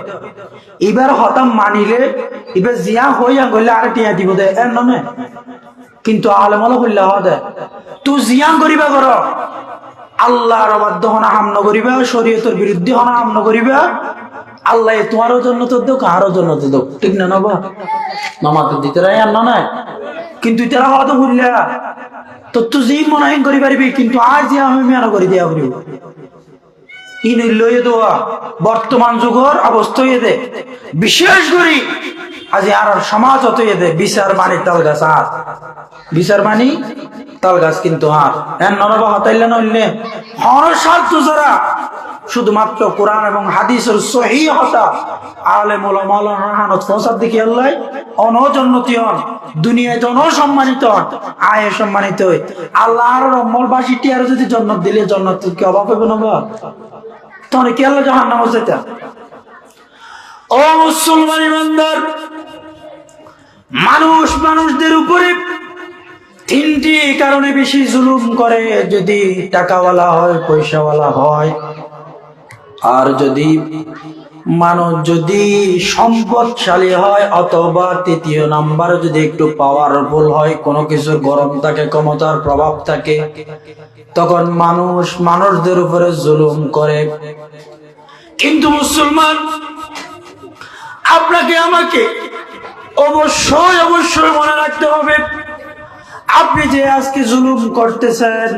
এবার হতাম মানিলে এবার জিয়া হইয়া গলে আর টিয়া দিব দে এর নয়। কিন্তু আলেমলা হইলে হ দে তুই জিয়ান করিবা কর, আল্লাহর বাধ্য হনা হাম নকরিবা, শরীয়তের বিরুদ্ধে হনা হাম নকরিবা, আল্লাহ তোমারও জন্য তো দেখ, কারো জন্য তো দেখ। ঠিক না নবা? নামাজ দিতে রাই আর নয়, কিন্তু তারা হয়তো ভুললা তো তুই জি মনে করি পারবি, কিন্তু আজ যে আমি মেয়ানো করে দিয়া পারিব ইন লইয়ে দেওয়া বর্তমান যুগের অবস্থা হয়ে দে। বিশেষ করি আজ আর সমাজ হতো এদের বিচার মানি তাল গাছ আর বিচার মানি তাল গাছ কিন্তু আর নরবা হতাইলে নইলে স্বার্থ যারা শুধুমাত্র কোরআন এবং হাদিসের সহিহ হতা আলেম ওলামা রাহানত ফসাদ দিকে আল্লাহ অনজন্নতি হন দুনিয়ায় জন সম্মানিত হন আয়ে সম্মানিত হই আল্লাহর রহমলবাসী টিয়ার যদি জন্নত দিলে জন্নত কি অভাব হবে না বা তাহলে কি আল্লাহ জাহান্নাম যেতে ও মুসলমান ইমানদার মানুষ মানুষদের উপরে তিনটি কারণে বেশি জুলুম করে যদি টাকাওয়ালা হয় পয়সাওয়ালা হয় আর যদি মানুষ যদি সম্পদশালী হয় অথবা তৃতীয় নাম্বারে যদি একটু পাওয়ারফুল হয় কোনো কিছুর গরম থাকে ক্ষমতার প্রভাব থাকে তখন মানুষ মানুষদের উপরে জুলুম করে কিন্তু মুসলমান আপনাকে আমাকে অবশ্যই অবশ্যই মনে রাখতে হবে আপনি যে আজকে জুলুম করতেছেন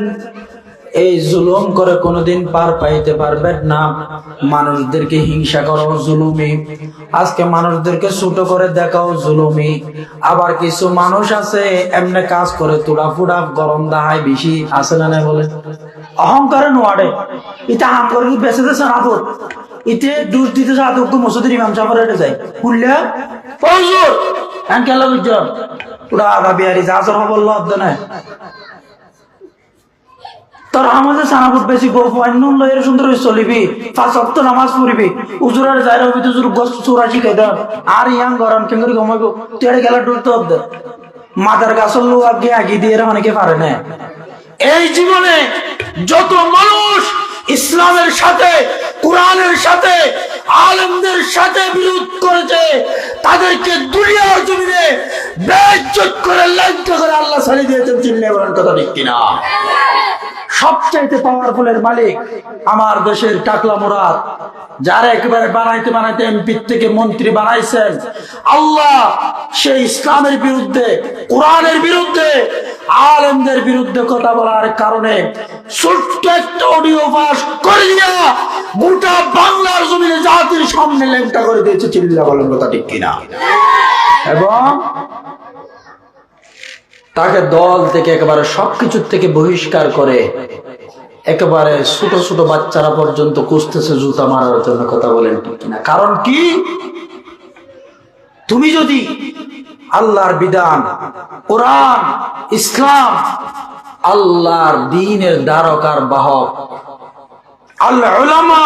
এই জুলুম করে কোনোদিন পার পাইতে পারবেন না মানুষদেরকে হিংসা করো জুলুমি আজকে মানুষদেরকে ছোট করে দেখাও জুলুমি আবার কিছু মানুষ আছে এমনি কাজ করে তোড়া ফুড়া গরম দাহায় বেশি আছে না নাই বলে অহংকারে নোয়াড়ে এটা হাম করে বেঁচে দিয়েছে না তোর ইতে দুধ দিতে আদক্য মসুদের ইমাম সাহেবের এটা যায় শুনলে প্রচুর কেলা বুঝছো পুরা আগা বিহারি যা জর বললো অর্ধ নাই তোর আমাদের সানাপুর বেশি গল্প অন্য এর সুন্দর চলিবি পাঁচ অক্ট নামাজ পড়িবি উজুরের যাই রবি তুজুর গোস চোরা শিখাই দেন আর ইয়াং গরম কেঙ্গুরি ঘুমাইব তুই এটা গেলা ডুলতে অর্ধ মাদার গাছের লোক আগে আগিয়ে দিয়ে অনেকে পারে না এই জীবনে যত মানুষ ইসলামের সাথে কোরআনের সাথে আলেমদের সাথে বিরোধ করেছে তাদেরকে দুনিয়ার জমিনে বেইজ্জত করে লজ্জা করে আল্লাহ ছাড়িয়ে দিয়েছেন চিল্লায়ে বলেন কথা ঠিক কিনা সবচাইতে পাওয়ারফুলের মালিক আমার দেশের টাকলা মুরাদ যারা একেবারে বানাইতে বানাইতে এমপি থেকে মন্ত্রী বানাইছেন আল্লাহ সেই ইসলামের বিরুদ্ধে কোরআনের বিরুদ্ধে আলেমদের বিরুদ্ধে কথা বলার কারণে ছোট্ট একটা অডিও পাস করে দিয়া গোটা বাংলার জমিনে জাতির সামনে লেংটা করে দিয়েছে চিল্লায়ে বলেন কথা ঠিক কিনা এবং তাকে দল থেকে একেবারে সবকিছু থেকে বহিষ্কার করে একেবারে ছোট ছোট বাচ্চারা পর্যন্ত কুস্তেছে জুতা মারার জন্য কথা বলেন ঠিক কিনা কারণ কি তুমি যদি আল্লাহর বিধান কোরআন ইসলাম আল্লাহর দ্বীনের দ্বারকার বাহক আল উলামা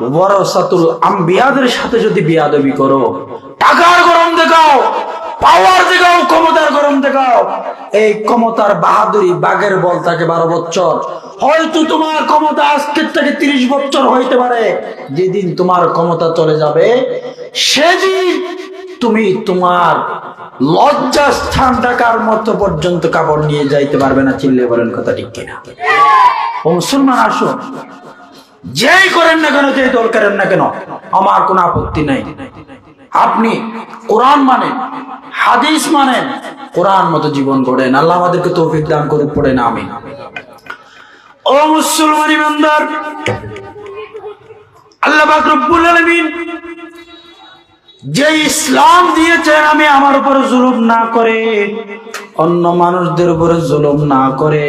ওয়ারাসাতুল আম্বিয়াদের সাথে যদি বিয়াদবি করো টাকার গরম দেখাও পাওয়ার দেখাও ক্ষমতার গরম দেখাও এই ক্ষমতার বাহাদুরি বাঘের বল থাকে 12 বছর হয়তো তোমার ক্ষমতা আজকের থেকে 30 বছর হইতে পারে যেদিন তোমার ক্ষমতা চলে যাবে সেদিন তুমি তোমার লজ্জা স্থান রাখার মতো পর্যন্ত কাপড় নিয়ে যাইতে পারবে না চিল্লায়ে বলেন কথা ঠিক কিনা ও মুসলমান আসো যেই করেন না কেন যেই দল করেন না কেন আমার কোনো আপত্তি নাই আপনি কোরআন মানেন হাদিস মানেন কোরআন মতো জীবন গড়েন আল্লাহ আমাদেরকে তৌফিক দান করুক পড়েন আমিন ও মুসলমান ইমানদার আল্লাহ পাক রব্বুল আলামিন যে ইসলাম দিয়েছেন আমি আমার উপর জুলুম না করে অন্য মানুষদের উপরে জুলুম না করে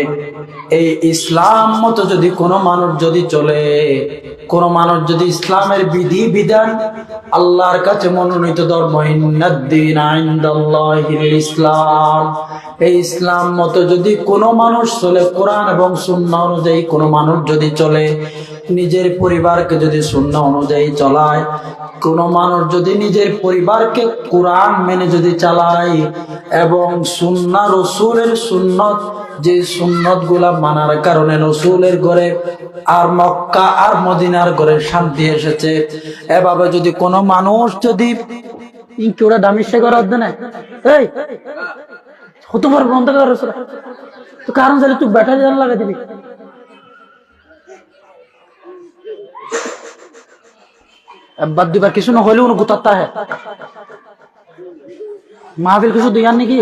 এই ইসলাম মতো যদি কোনো মানুষ যদি চলে কোনো মানুষ যদি ইসলামের বিধি বিধান আল্লাহর কাছে মনোনীত ধর্ম ইন্নাদ-দীন ইনদাল্লাহিল ইসলাম এই ইসলাম মতো যদি কোনো মানুষ চলে কোরআন এবং সুন্নাহ অনুযায়ী কোনো মানুষ যদি চলে নিজের পরিবারকে যদি সুন্নাহ অনুযায়ী চলায় কোনো মানুষ যদি নিজের পরিবারকে কোরআন মেনে যদি চালায় এবং সুন্নাহ রাসূলের সুন্নত যে সুন্নত গুলা মানার কারণে রাসূলের ঘরে আর মক্কা আর মদিনার ঘরে শান্তি এসেছে এভাবে যদি কোনো মানুষ যদি ইনকিওরা দামিশে করার অর্ধ নাই এই কত বড় বন্ধ করার রাসূল তো কারণ জানি তুই ব্যাটারি জান লাগা দিবি বাদ দিবার কিছু না হলেও না গুতাতা है মাহফিল কিছু দিয়ান নাকি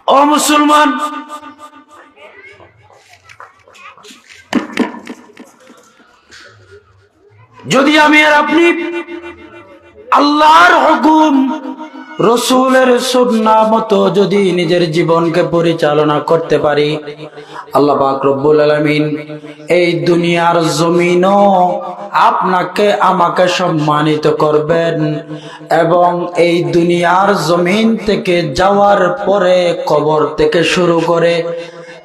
ও মুসলমান যদি আমি আর আপনি আল্লাহর হুকুম রাসূলের সুন্নাহ মতো যদি নিজের জীবনকে পরিচালনা করতে পারি, আল্লাহ পাক রব্বুল আলামিন এই দুনিয়ার জমিনও আপনাকে আমাকে সম্মানিত করবেন এবং এই দুনিয়ার জমিন থেকে যাওয়ার পরে কবর থেকে শুরু করে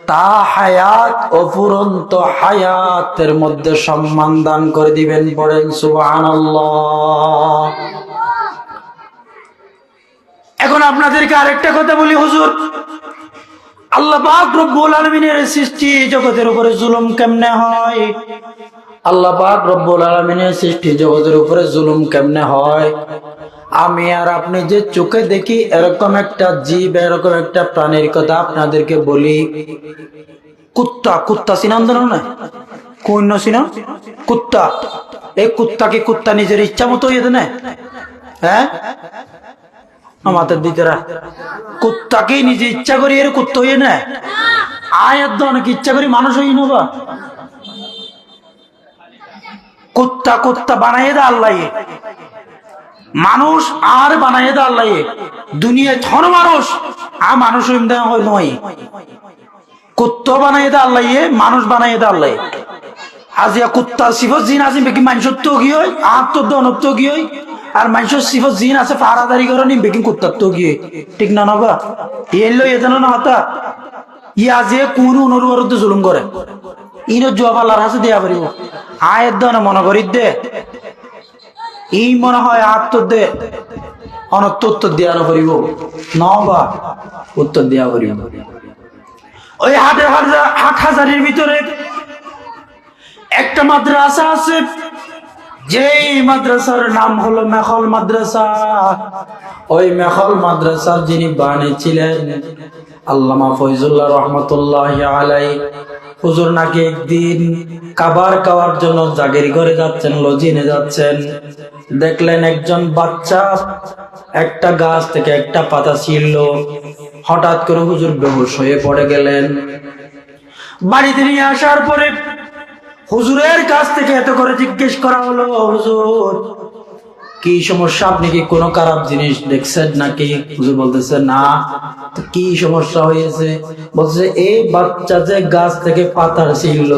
তা হায়াত অফুরন্ত হায়াতের মধ্যে সম্মান দান করে দিবেন। পড়েন সুবহানাল্লাহ। এখন আপনাদেরকে আরেকটা কথা বলি হুজুর, আল্লাহ পাক রব্বুল আলামিনের সৃষ্টি জগতের উপরে জুলুম কেমনে হয়? আল্লাহ পাক রব্বুল আলামিনের সৃষ্টি জগতের উপরে জুলুম কেমনে হয়? আমি আর আপনি যে চোখে দেখি এরকম একটা জীব, এরকম একটা প্রাণীর কথা আপনাদেরকে বলি। কুত্তা, কুত্তা চিনান জানো না? কোন চিনান? কুত্তা। এই কুত্তাকে কুত্তা নিজের ইচ্ছা মতো ইয়ে দেয় না? হ্যাঁ, আমাদের দিতেরা কুত্তাকে নিজে ইচ্ছা করি এর কুত্তা হইয়ে না, আয়াত অনেক ইচ্ছা করি মানুষ হই না। কুত্তা কুত্তা বানাইয়ে দেয় আল্লাহ, মানুষ আর বানাইয়ে দেয় আল্লাহ। দুনিয়ায় থর মানুষ আর মানুষ নয়, কুত্তা বানাইয়ে দেয় আল্লাহ, মানুষ বানাইয়ে দেয় আল্লাহ। আজিয়া কুত্তা সিফত জিন আছে বেকি মানুষের তো কি হয়, আত্মর দনব তো কি হয়, আর মানুষের সিফত জিন আছে পাহারাদারি করে নি বেকি কুত্তার তো গিয়ে ঠিক না নবা এলো এজন্য না হতা ইয়া যে কোন অনুরোধ জুলুম করে ইনো জবাব আল্লাহর কাছে দেয়া পারিব। আয়ের দনে মনে করি দে এই মনে হয় আত্মর দে অনত্ত উত্তর দেওয়া পারিব নবা উত্তর দেওয়া পারিব। ওই ৮,০০০-এর ভিতরে একটা মাদ্রাসা আছে, যেই মাদ্রাসার নাম হলো মেখল মাদ্রাসা। ওই মেখল মাদ্রাসার যিনি বানিয়েছিলেন আল্লামা ফয়জুল্লাহ রহমতুল্লাহ আলাইহি, হুজুর নাকি একদিন খাবার খাওয়ার জন্য জাগির ঘরে যাচ্ছেন, লজিনে যাচ্ছেন, দেখলেন একজন বাচ্চা একটা গাছ থেকে একটা পাতা ছিঁড়ল। হঠাৎ করে হুজুর বেহুশ হয়ে পড়ে গেলেন। বাড়িতে নিয়ে আসার পরে হুজুরের কাছ থেকে এত করে জিজ্ঞেস করা হলো, হুজুর কি সমস্যা, আপনি কি কোনো খারাপ জিনিস দেখছেন নাকি? হুজুর বলতেছে না। তো কি সমস্যা হয়েছে? বলছে এই বাচ্চা যে গাছ থেকে পাতা ছিঁড়ল,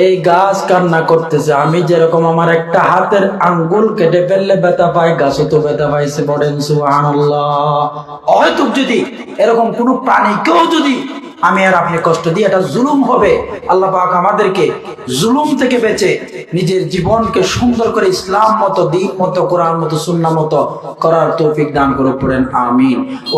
এই গাছ কান্না করতেছে। আমি যেরকম আমার একটা হাতের আঙ্গুল কেটে ফেললে ব্যথা পাই, গাছও তো ব্যথা পাইছে। পড়েন সুবহানাল্লাহ। হয়তো যদি এরকম কোনো প্রাণীকেও যদি আমি আর আপনি কষ্ট দিই, এটা জুলুম হবে। আল্লাহ পাক আমাদেরকে জুলুম থেকে বেঁচে নিজের জীবনকে সুন্দর করে ইসলাম মতো, দ্বীন মতো, কোরআন মতো, সুন্নাহ মতো করার তৌফিক দান করে। পড়েন আমিন। ও